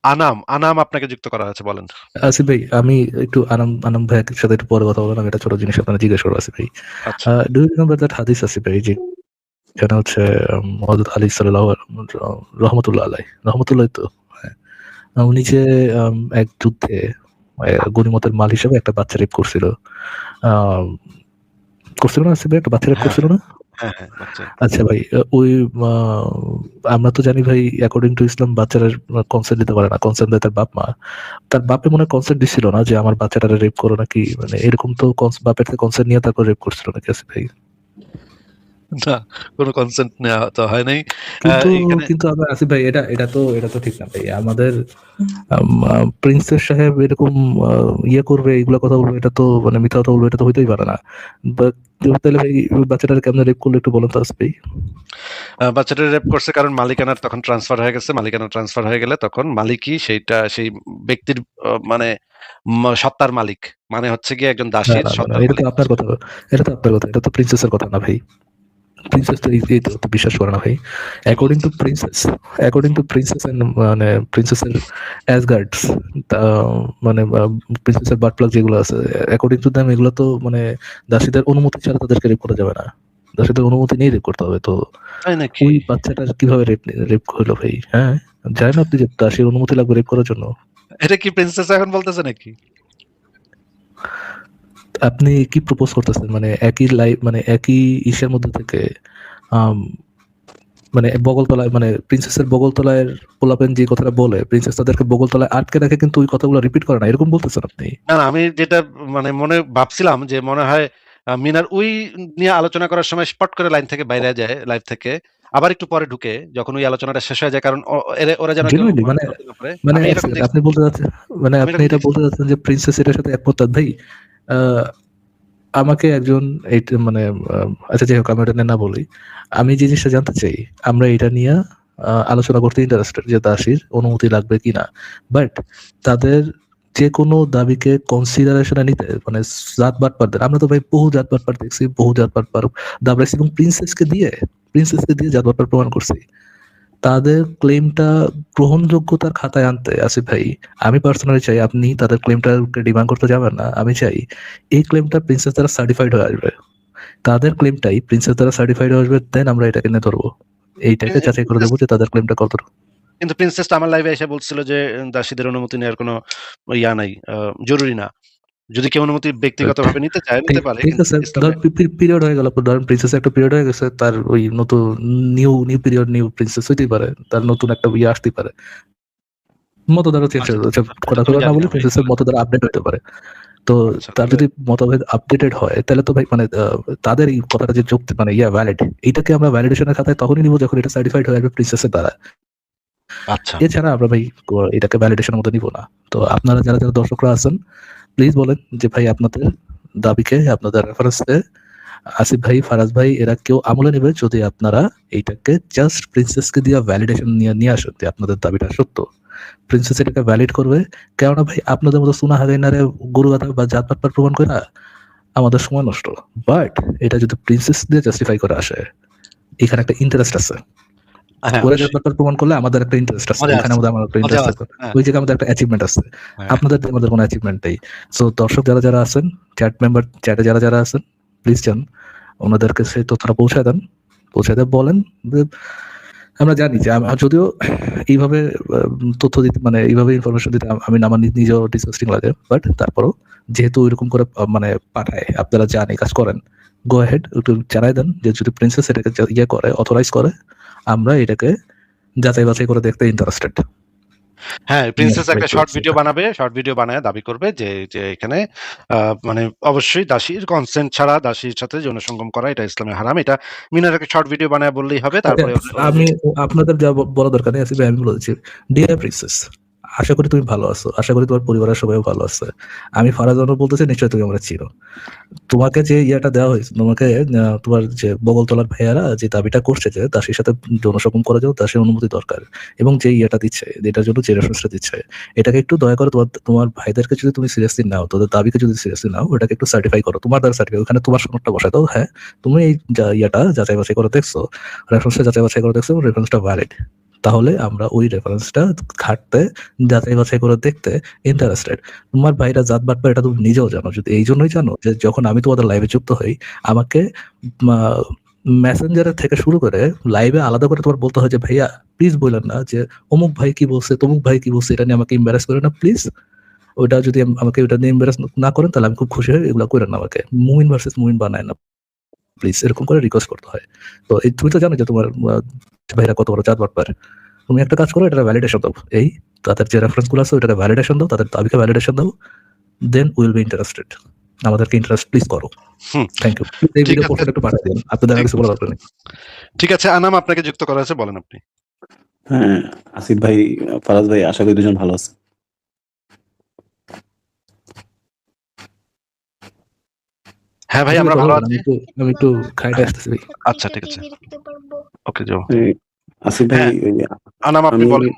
আনাম আপনাকে যুক্ত করা হয়েছে, বলেন। আসিফ ভাই, আমি একটু আনাম ভাইয়ের সাথে একটু পরে কথা বললাম, এটা ছোট জিনিস আপনারা জিজ্ঞেস করবো আসিফ ভাই। আচ্ছা। ডু ইউ রিমেম্বার দ্যাট হাদিস আসিফ ভাই, যেটা হচ্ছে হযরত আলী সাল্লাল্লাহু রহমতুল্লাহ আলাইহি, রহমতুল্লাহ তো, হ্যাঁ, উনি যে এক যুদ্ধে গনিমতের মাল হিসেবে একটা বাচ্চা রেপ করছিল, করছিল না আসিফ ভাই? একটা বাচ্চা রেপ হ্যাঁ, করছিল হ্যাঁ, না? হ্যাঁ, হ্যাঁ, বাচ্চা। আচ্ছা ভাই, ওই আমরা তো জানি ভাই, অ্যাকর্ডিং টু ইসলাম বাচ্চারা কনসেন্ট দিতে পারে না, কনসেন্ট দেয় তার বাপ মা। তার বাপে মনে হয় কনসেন্ট দিছিল না যে আমার বাচ্চাটারে রেপ করো নাকি, মানে এরকম তো বাপের থেকে কনসেন্ট নিয়ে তারপর রেপ করছিল নাকি আসিফ ভাই? না, কোনো কনসেন্ট নেওয়া তো হয় নাই। কিন্তু এখানে কিন্তু আবার আসিফ ভাই, এটা তো ঠিক না ভাই। আমাদের প্রিন্সেস সাহেব এরকম ইয়ে করবে, এগুলা কথা বলবে, এটা তো মানে মিথ্যা কথা বলবে, এটা তো হইতেই পারে না। বাট তাহলে ভাই ওই বাচ্চাটাকে কেমনে রেপ করলো একটু বলেন তো আসিফ ভাই। বাচ্চাটা রেপ করছে কারণ মালিকানার তখন ট্রান্সফার হয়ে গেছে। মালিকানা ট্রান্সফার হয়ে গেলে তখন মালিকই সেই ব্যক্তির মানে সত্তার মালিক। মানে হচ্ছে গিয়ে একজন না, দাসীর না, না, না, সত্তার এটা তো মালিক আপনার হচ্ছে। কথা, এটা তো আপনার কথা, এটা তো প্রিন্সেসের কথা না ভাই। প্রিন্সেস তো এই তো বিশ্বাস করে না ভাই। কি বলছেন? অ্যাকর্ডিং টু প্রিন্সেস এন্ড মানে প্রিন্সেসের অ্যাসগার্ডস, মানে প্রিন্সেসের বার্ড প্লাগ যেগুলো আছে, অ্যাকর্ডিং টু দ্যাম এগুলো তো মানে দাসীদের অনুমতি ছাড়া তাদেরকে রেপ করা যাবে না। দাসীদের অনুমতি নিয়ে রেপ করতে হবে। তো তাই নাকি? ওই বাচ্চাটার কিভাবে রেপ হলো ভাই? হ্যাঁ, জানেন আপনি যে দাসীর অনুমতি লাগবে রেপ করার জন্য? এটা কি প্রিন্সেস এখন বলতেছে নাকি? আপনি কি প্রপোজ করতেছেন? মানে একই লাইফ, মানে একই ইসের মধ্যে থেকে আম মানে বগলতলায়, মানে প্রিন্সেসের বগলতলায় পোলাপেন যে কথাটা বলে, প্রিন্সেস তাদেরকে বগলতলায় আটকে রাখে কিন্তু ওই কথাগুলো রিপিট করে না, এরকম বলতেছেন আপনি? না, না, আমি যেটা মানে মনে ভাবছিলাম যে মনে হয় মিনার ওই নিয়ে আলোচনা করার সময় স্পট করে লাইন থেকে বাইরে যায়, লাইভ থেকে। আবার একটু পরে ঢুকে যখন ওই আলোচনাটা শেষ হয়ে যায়, কারণ ওরা যেন কেউ জেনুইনলি মানে, ধরতে না পারে। মানে আমি এক এরকম সেকেন্ড, দেখছি। আপনি বলতে চাচ্ছেন, মানে আমি আপনি এরকম এটা দেখছি। বলতে চাচ্ছেন যে প্রিন্সেস এটার সাথে একমত? ভাই, আহ, আমাকে একজন মানে আচ্ছা যাই হোক, আমি এটা নিয়ে না বলি। আমি যে জিনিসটা জানতে চাই, আমরা এটা নিয়ে আলোচনা করতে ইন্টারেস্টেড যে দাসীর অনুমতি লাগবে কিনা, বাট তাদের যে কোনো দাবিকে কনসিডারেশনে নিতে মানে জাত বাটপারদের, আমরা তো ভাই বহু জাত বাটপার দেখছি, বহু জাত বাটপার দাবড়াইছি, এবং প্রিন্সেসকে দিয়ে জাত বাটপার প্রমাণ করছি। তাদের ক্লেমটা গ্রহণযোগ্যতার খাতায় আনতে আসিফ ভাই, আমি পার্সোনালি চাই আপনি তাদের ক্লেমটাকে ডিমান্ড করতে যাবেন না। আমি চাই এই ক্লেমটা প্রিন্সেস দ্বারা সার্টিফাইড হয়ে আসবে, তাদের ক্লেমটাই প্রিন্সেস দ্বারা সার্টিফাইড হয়ে আসবে, দেন আমরা এটাকে নিয়ে ধরবো, এইটাকে যাচাই করে প্রিন্সেস দেবো যে তাদের ক্লেমটা কত। কিন্তু প্রিন্সেস তো আমার লাইভে এসে বলছিল যে দাসীদের অনুমতি নেওয়ার কোনো ইয়া নাই, জরুরি না। যদি কেউ অনুমতি ব্যক্তিগতভাবে নিতে চায় নিতে ঠিক পারে, ঠিক কিন্তু আছে, ধর ইসলামে পিরিয়ড হয়ে গেল, ধরেন প্রিন্সেস একটা পিরিয়ড হয়ে গেছে, তার ওই নতুন new new period, new princess হইতেই পারে, তার নতুন একটা ইয়ে আসতেই পারে, মতদ্বারা চেঞ্জ আচ্ছা, হয়ে যাচ্ছে, এটা তো আমি খোলাখুলা না জানি বলে না ভাই। প্রিন্সেসের মতদ্বারা আপডেট হতে পারে। তো আচ্ছা, তার তাহলে যদি মতভেদ আপডেটেড হয়, তাহলে তো ভাই মানে তাদের এই কথাটা যে যুক্তি মানে ভ্যালিড, এইটাকে আমরা ভ্যালিডেশনের খাতায় তখনই নিব যখন এটা সার্টিফাইড হয়ে যাবে প্রিন্সেসের দ্বারা। আচ্ছা। এছাড়া আমরা ভাই এটাকে ভ্যালিডেশনের মধ্যে নিব না। তো আপনারা যারা যারা দর্শকরা আছেন, প্লিজ বলেন যে ভাই আপনাদের দাবিকে, আপনাদের রেফারেন্সে আসিফ ভাই, ফারাজ ভাই এরা কেউ আমলে নেবে যদি আপনারা এইটাকে জাস্ট প্রিন্সেসকে দিয়ে ভ্যালিডেশন নিয়ে নিয়ে আসেন যে আপনাদের দাবিটা সত্য। প্রিন্সেস এটাকে ভ্যালিড করবে। কেননা ভাই আপনাদের মতো সুনা হাগাইনারে গরু গাধা বা জাতপাত প্রমাণ করে না আমাদের সময় নষ্ট। বাট এটা যদি প্রিন্সেস দিয়ে জাস্টিফাই করে আসে, এখানে একটা ইন্টারেস্ট আছে। হ্যাঁ, ওরা অবশ্যই। জাতপাত প্রমাণ করলে আমাদের একটা ইন্টারেস্ট আছে, মজা ওইখানে আছে, আমাদের আমার একটা মজাও ইন্টারেস্ট আছে, আছে। হ্যাঁ, ওই জায়গায় আমাদের একটা অ্যাচিভমেন্ট আছে। হ্যাঁ। আপনাদের আমাদের কোনো অ্যাচিভমেন্ট নেই। সো দর্শক যারা যারা আছেন, চ্যাটে যারা যারা আছেন, প্লিজ যান ওনাদেরকে সেই তথ্যটা পৌঁছায় দেন, পৌঁছায় দেন, বলেন যে আমরা জানি যে যদিও এইভাবে তথ্য দিতে মানে এইভাবে ইনফরমেশন দিতে আমি আমার নিজেও ডিসগাস্টিং লাগে, বাট তারপরও যেহেতু ওইরকম করে মানে পাঠায়, আপনারা জান এই কাজ করেন, গো হেড একটু জানাই দেন যে যদি প্রিন্সেস এটাকে ইয়ে করে, অথরাইজ করে, আমরা এটাকে যাচাই বাছাই করে দেখতে ইন্টারেস্টেড। হ্যাঁ, প্রিন্সেস একটা শর্ট ভিডিও বানাবে। শর্ট ভিডিও বানায় দাবি করবে যে এখানে মানে অবশ্যই দাসীর কনসেন্ট ছাড়া দাসীর সাথে যৌন সঙ্গম করা এটা ইসলামে হারাম। এটা মিনার একটা শর্ট ভিডিও বানায় বললেই হবে। তারপরে আমি আপনাদের যা বলা দরকার নেই আসলে, আমি বলেছি ডিয়ার প্রিন্সেস, আশা করি তুমি ভালো আছো, আশা করি তোমার পরিবারের সবাই ভালো আছে। আমি ফারাজ বলতেছি, নিশ্চয়ই তুমি আমরা চিনো। তোমাকে যে ইয়াটা দেওয়া হয়েছে, তোমাকে তোমার যে বগলতলার ভাইয়ারা যে দাবিটা করছে যে দাসীর সাথে যৌনসঙ্গম করা যাও, দাসের অনুমতি দরকার, এবং যে ইয়েটা দিচ্ছে, এটার জন্য যে রেফারেন্সটা দিচ্ছে, এটাকে একটু দয়া করে তোমার ভাইদেরকে যদি তুমি সিরিয়াসলি নাও, তোদের দাবিকে যদি সিরিয়াসলি নাও, ওটাকে একটু সার্টিফাই করো, তোমার দ্বারা সার্টিফাই, ওখানে তোমার সনদটা বসায় দাও। হ্যাঁ, তুমি এই ইয়াটা যাচাই বাছাই করে দেখছো, রেফারেন্সটা যাচাই বাছাই করে দেখছো, রেফারেন্সটা ভ্যালিড, তাহলে আমরা ওই রেফারেন্সটা ঘাটতে যাচাই বাছাই করে দেখতে ইন্টারেস্টেড। তোমার ভাইরা জাত বাটপা এটা তুমি নিজেও জানো। যদি এই জন্যই জানো যে যখন আমি তোমাদের লাইভে যুক্ত হই আমাকে মেসেঞ্জারের থেকে শুরু করে লাইভে আলাদা করে তোমার বলতে হয় যে ভাইয়া প্লিজ বললেন না যে অমুক ভাই কি বলছে তমুক ভাই কি বলছে এটা নিয়ে আমাকে এম্বারাস করে না প্লিজ। ওটা যদি আমাকে ওটা নিয়ে এম্বারাস না করেন তাহলে আমি খুব খুশি হই, এগুলো করেন না আমাকে। মুমিন ভার্সেস মুমিন বানায় না প্লিজ, এরকম করে রিকোয়েস্ট করতে হয়। তো এই তুমি তো জানো যে তোমার ভাইরা কত বড় চাঁদ বাটপার। তুমি একটা কাজ করো, এটা ভ্যালিডেশন দাও, এই তাদের যে রেফারেন্স গুলো আছে ওটাকে ভ্যালিডেশন দাও, তাদের দাবিকে ভ্যালিডেশন দাও, দেন উইল বি ইন্টারেস্টেড। আমাদেরকে ইন্টারেস্ট প্লিজ করো। Thank you. এই ভিডিও পোর্শন একটু পাঠিয়ে দিন, আপনাদের আর কিছু বলার দরকার নেই। ঠিক আছে, আনাম আপনাকে যুক্ত করা আছে, বলেন আপনি। হ্যাঁ, আসিফ ভাই, ফারাজ ভাই, আশা করি দুজন ভালো আছে। হ্যাঁ ভাই, আমরা ভালো আছি। আমি একটু খাইতে আসতেছি ভাই। আচ্ছা ঠিক আছে, ওকে যাও। আসিফ ভাই, আনাম আপনি বলেন।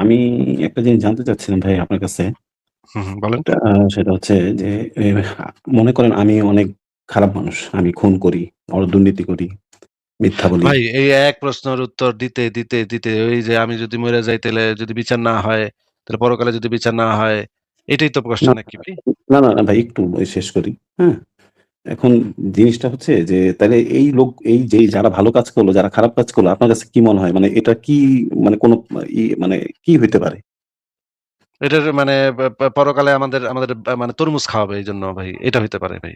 আমি একটা জিনিস জানতে চাচ্ছিলাম ভাই আপনার কাছে। বলেন। সেটা হচ্ছে যে মনে করেন আমি অনেক খারাপ মানুষ, আমি খুন করি, দুর্নীতি করি, মিথ্যা বলি। ভাই এই এক প্রশ্নের উত্তর দিতে দিতে দিতে ওই যে আমি যদি মরে যাই তাহলে যদি বিচার না হয়, তাহলে পরকালে যদি বিচার না হয়, এটাই তো কোশ্চেন নাকি ভাই? না না না ভাই, একটু শেষ করি। হ্যাঁ, এখন জিনিসটা হচ্ছে যে তাহলে এই লোক, এই যে যারা ভালো কাজ করলো, যারা খারাপ কাজ করলো, আপনার কাছে কি মনে হয়? মানে এটা কি, মানে কোন মানে কি হইতে পারে? এটার মানে পরকালে আমাদের আমাদের মানে তরমুজ খাওয়াবে, এই জন্য ভাই এটা হইতে পারে ভাই।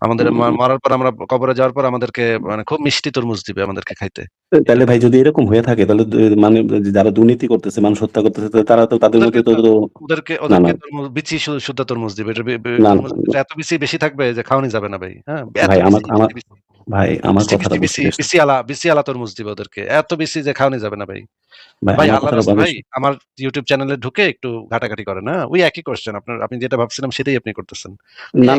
আমাদের মরার পর, আমরা কবরে যাওয়ার পর আমাদেরকে মানে খুব মিষ্টি তরমুজ দিবে আমাদেরকে খাইতে। তাহলে ভাই যদি এরকম হয়ে থাকে তাহলে মানে যারা দুর্নীতি করতেছে, মানুষ হত্যা করতেছে, তারা তো তাদের মধ্যে তো ওদেরকে না না তরমুজ বিচি শুদ্ধ তরমুজ দিবে। না তরমুজ এত বিচি বেশি থাকবে যে খাওয়ানি যাবে না ভাই। হ্যাঁ, এত ভাই, আমার বিচি আমার ভাই, আমার কথাটা বুঝতে বিচি আলা তরমুজ দিবে ওদেরকে, এত বিচি যে খাওয়ানি যাবে না ভাই। ভাই, ভাই আমার আল্লাহর কথাটা রাস্তায় ভাই আমার ইউটিউব চ্যানেলে ঢুকে একটু ঘাটাঘাটি করেন। হ্যাঁ, ওই একই কোশ্চেন, আপনি যেটা ভাবছিলাম সেটাই আপনি করতেছেন। না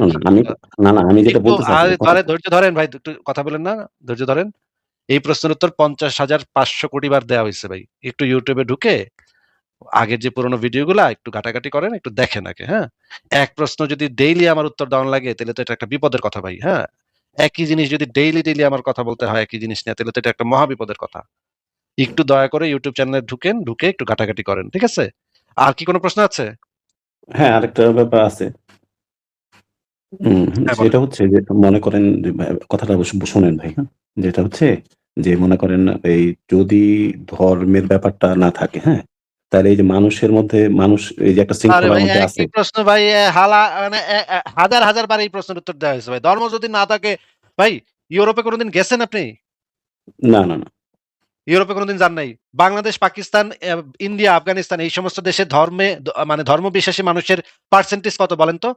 না না, আমি যেটা একটু বলতে চাচ্ছি, ধৈর্য ধরেন ভাই, একটু কথা বলেন না, ধৈর্য ধরেন। এই প্রশ্নের উত্তর 50,500 কোটি বার দেওয়া হয়েছে ভাই। একটু ইউটিউবে ঢুকে আগের যে পুরোনো ভিডিওগুলা একটু ঘাটাঘাটি করেন, একটু দেখেন আগে। হ্যাঁ, এক প্রশ্ন যদি ডেইলি আমার উত্তর দেওয়ার লাগে তাহলে তো এটা একটা বিপদের কথা ভাই। হ্যাঁ, একই জিনিস যদি ডেইলি আমার কথা বলতে হয় একই জিনিস নিয়ে, তাহলে তো এটা একটা মহা বিপদের কথা। একটু দয়া করে ইউটিউব চ্যানেলে ঢুকে একটু ঘাটাঘাটি করেন, ঠিক আছে? আর কি কোনো প্রশ্ন আছে? হ্যাঁ, আরেকটা ব্যাপার আছে। হ্যাঁ, বলেন। সেটা হচ্ছে যে মনে করেন যে কথাটা শোনেন ভাই। হ্যাঁ, যেটা হচ্ছে যে মনে করেন এই যদি ধর্মের ব্যাপারটা না থাকে, হ্যাঁ, তাহলে এই যে মানুষের মধ্যে মানুষ এই যে একটা আরে শৃঙ্খলার ভাই মধ্যে আছে। একই প্রশ্ন ভাই, মানে হাজার বার এই প্রশ্নের উত্তর দেওয়া হয়েছে ভাই। ধর্ম যদি না থাকে ভাই, ইউরোপে কোনোদিন গেছেন আপনি? না না না ইউরোপে কোনোদিন যান নাই? বাংলাদেশ, পাকিস্তান, ইন্ডিয়া, আফগানিস্তান এই সমস্ত দেশে মানে ধর্ম বিশ্বাসী মানুষের পার্সেন্টেজ কত বলেন তো?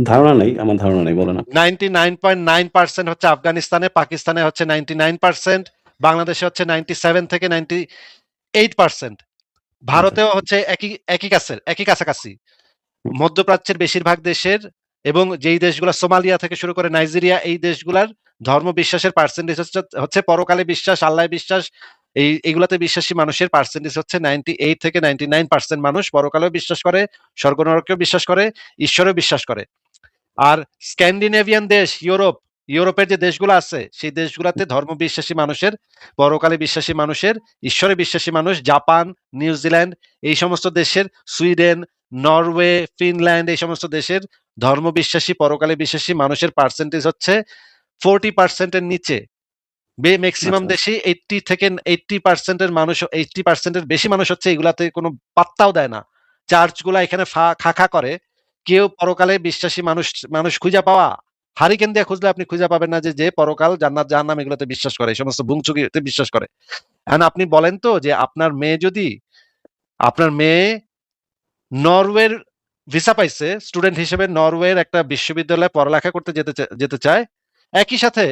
ধারণা নাই, আমার ধারণা নাই, বলেন আপনি। 99.9% হচ্ছে আফগানিস্তানে, পাকিস্তানে হচ্ছে 99%, বাংলাদেশে হচ্ছে 97 থেকে 98%, ভারতেও হচ্ছে একই কাছাকাছি। মধ্যপ্রাচ্যের বেশিরভাগ দেশের এবং যেই দেশগুলো সোমালিয়া থেকে শুরু করে নাইজেরিয়া, এই দেশগুলার ধর্ম বিশ্বাসের পার্সেন্টেজ হচ্ছে পরকালে বিশ্বাস, আল্লাহ বিশ্বাস, এইগুলাতে বিশ্বাসী মানুষের পার্সেন্টেজ হচ্ছে 98 থেকে 99% মানুষ পরকালেও বিশ্বাস করে, স্বর্গ নরকেও বিশ্বাস করে, ঈশ্বরেও বিশ্বাস করে। আর স্ক্যান্ডিনেভিয়ান দেশ, ইউরোপের যে দেশগুলো আছে সেই দেশগুলোতে ধর্ম বিশ্বাসী মানুষের, পরকালে বিশ্বাসী মানুষের, ঈশ্বরে বিশ্বাসী মানুষ, জাপান, নিউজিল্যান্ড এই সমস্ত দেশের, সুইডেন, নরওয়ে, ফিনল্যান্ড এই সমস্ত দেশের ধর্ম বিশ্বাসী, পরকালে বিশ্বাসী মানুষের পার্সেন্টেজ হচ্ছে 40% এর নিচে। ম্যাক্সিমাম দেশে 80 থেকে 80% এর মানুষ, 80% এর বেশি মানুষ হচ্ছে এগুলাতে কোনো পাত্তাও দেয় না। চার্চগুলা এখানে খা করে। কেউ পরকালে বিশ্বাসী মানুষ খুঁজে পাওয়া, হারিকেন দিয়ে খুঁজলে আপনি খুঁজে পাবেন না যে পরকাল, জান্নাত, জাহান্নাম এগুলোতে বিশ্বাস করে, এই সমস্ত বুংচুকিতে বিশ্বাস করে। এখন আপনি বলেন তো যে আপনার মেয়ে নরওয়ের ভিসা পাইছে, স্টুডেন্ট হিসেবে নরওয়ের একটা বিশ্ববিদ্যালয়ে পড়ালেখা করতে যেতে চায়, একই সাথে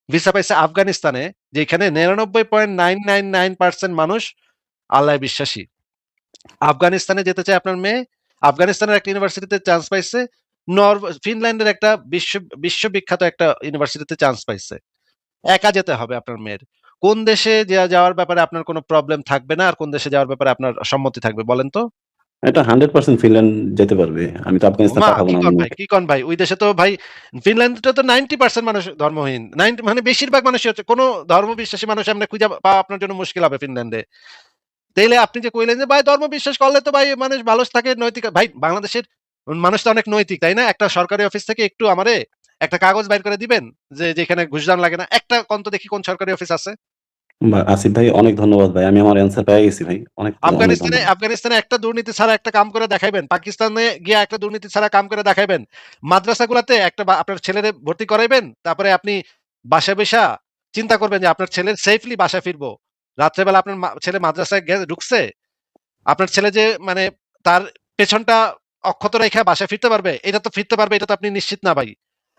ভিসা পাইছে আফগানিস্তানে, যেখানে 99.999% মানুষ আল্লাহ বিশ্বাসী। আফগানিস্তানে যেতে চায় আপনার মেয়ে, আফগানিস্তানের একটা ইউনিভার্সিটিতে চান্স পাইছে, ফিনল্যান্ডের একটা বিশ্ববিখ্যাত একটা ইউনিভার্সিটিতে চান্স পাইছে। একা যেতে হবে আপনার মেয়ের। কোন দেশে যাওয়ার ব্যাপারে আপনার কোনো প্রবলেম থাকবে না আর কোন দেশে যাওয়ার ব্যাপারে আপনার সম্মতি থাকবে বলেন তো? এটা 100% ফিনল্যান্ড যেতে পারবে। আমি তো আফগানিস্তান ওমা! পাঠাবো কি না কন আমার ভাই, মেয়েকে। কি কন ভাই? ওই দেশে তো ভাই ফিনল্যান্ডে তো 90% মানুষ ধর্মহীন। মানে বেশিরভাগ মানুষই হচ্ছে কোন ধর্ম বিশ্বাসী মানুষ এমনি খুঁজা পাওয়া আপনার জন্য মুশকিল হবে ফিনল্যান্ডে। তাইলে আপনি যে কইলেন যে ভাই ধর্ম বিশ্বাস করলে তো ভাই মানুষ ভালো থাকে নৈতিক ভাই বাংলাদেশের মানুষ তো অনেক নৈতিক, তাই না? একটা সরকারি অফিস থেকে একটু আমারে একটা কাগজ বাইর করে দিবেন যে যেখানে ঘুষ দান লাগে না। একটা কোন তো দেখি কোন সরকারি অফিস আছে? আসিফ ভাই অনেক ধন্যবাদ ভাই। আমি আমার অ্যান্সার পেয়ে গেছি ভাই। অনেক ধন্যবাদ। আফগানিস্তানে একটা দুর্নীতি ছাড়া একটা কাম করে দেখাইবেন। পাকিস্তানে গিয়া একটা দুর্নীতি ছাড়া কাম করে দেখাইবেন। মাদ্রাসাগুলাতে একটা আপনার ছেলেরে ভর্তি করাইবেন। তারপরে আপনি বাসায় বইসা চিন্তা করবেন যে আপনার ছেলে সেফলি বাসায় ফিরবো। রাত্রেবেলা আপনার ছেলে মাদ্রাসায় ঢুকছে। আপনার ছেলে যে মানে তার পেছনটা অক্ষত রেখা বাসায় ফিরতে পারবে, ফিরতে পারবে এটা তো আপনি নিশ্চিত না ভাই।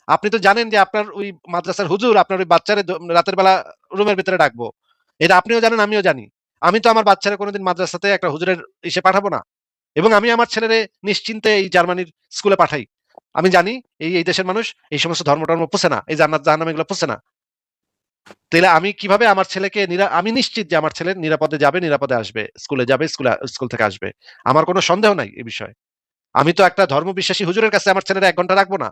আপনি তো জানেন যে আপনার ওই মাদ্রাসার হুজুর আপনার ওই বাচ্চারে রাতের বেলা রুমের ভিতরে ডাকবো। এটা আপনিও জানেন, আমিও জানি। আমি তো আমার বাচ্চারে কোনদিন মাদ্রাসাতে একটা হুজুরের পাঠাবো না। এবং আমি আমার ছেলেরে নিশ্চিন্তে এই জার্মানির স্কুলে পাঠাই। আমি জানি এই দেশের মানুষ এই সমস্ত ধর্ম-টর্ম পোছে না। এই জান্নাত জাহান্নাম এগুলো পোছে না। তাইলে আমি কিভাবে আমার ছেলেকে আমি নিশ্চিত যে আমার ছেলে নিরাপদে যাবে, নিরাপদে আসবে। স্কুলে যাবে, স্কুল থেকে আসবে। আমার কোন সন্দেহ নাই এই বিষয়ে। আমি তো একটা ধর্মবিশ্বাসী হুজুরের কাছে আমার ছেলেরে ১ ঘন্টা রাখবো না।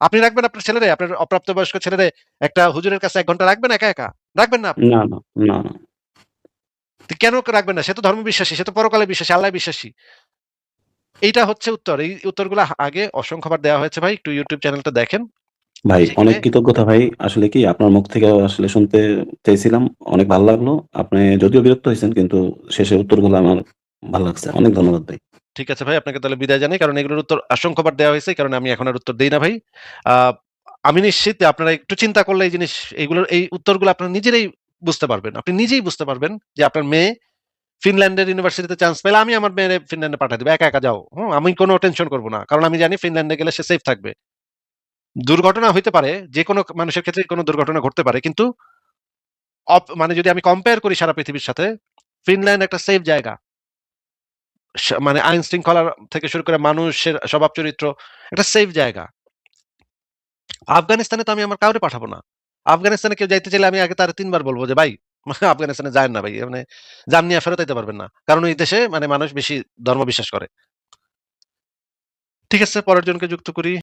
আপনি রাখবেন আপনার ছেলেরে? আপনার অপ্রাপ্তবয়স্ক ছেলেরে একটা হুজুরের কাছে ১ ঘন্টা রাখবেন একা, একা? রাখবেন না আপনি। না, না, না, না। তো কেন রাখবেন না? সে তো ধর্মবিশ্বাসী, সে তো পরকালে বিশ্বাসী, আল্লাহ বিশ্বাসী। এইটা হচ্ছে উত্তর। এই উত্তরগুলা আগে অসংখ্যবার দেওয়া হয়েছে ভাই। একটু YouTube চ্যানেলটা দেখেন। ভাই সেখানে অনেক কৃতজ্ঞতা ভাই। আসলে কি আপনার মুখ থেকে আসলে শুনতে চেয়েছিলাম। অনেক ভাল লাগলো। আপনি যদিও বিরক্ত হইছেন কিন্তু শেষের উত্তরগুলো আমার ভাল লাগছে। অনেক ধন্যবাদ ভাই। ঠিক আছে ভাই, আপনাকে তাহলে বিদায় জানাই। কারণ এগুলোর উত্তর অসংখ্যবার দেওয়া হয়েছে। এই কারণে আমি এখন আর উত্তর দেই না ভাই। আ আমি নিশ্চিত যে আপনারা একটু চিন্তা করলে এই উত্তরগুলো আপনারা নিজেরাই বুঝতে পারবেন। আপনি নিজেই বুঝতে পারবেন যে আপনার মেয়ে ফিনল্যান্ডের ইউনিভার্সিটিতে চান্স পেলে আমি আমার মেয়েরে ফিনল্যান্ডে পাঠায় দিব। একা, একা যাও। আমি কোন টেনশন করব না। কারণ আমি জানি ফিনল্যান্ডে গেলে সে সেফ থাকবে। দুর্ঘটনা হইতে পারে, যেকোনো মানুষের ক্ষেত্রেই কোন দুর্ঘটনা ঘটতে পারে। কিন্তু মানে যদি আমি কম্পেয়ার করি সারা পৃথিবীর সাথে, ফিনল্যান্ড একটা সেফ জায়গা। মানে আইন শৃঙ্খলা থেকে শুরু করে মানুষের স্বভাব চরিত্র একটা সেফ জায়গা। আফগানিস্তানে তো আমি আমার কাউরে পাঠাবো না। আফগানিস্তানে কেউ যাইতে চাইলে আমি আগে তারে ৩ বার বলব যে, "ভাই আফগানিস্তানে যায়েন না ভাই। মানে যান নিয়া ফেরত আইতে পারবেন না।" কারণ ওই দেশে মানে মানুষ বেশি ধর্ম বিশ্বাস করে। ঠিক আছে, পরের জনকে যুক্ত করি।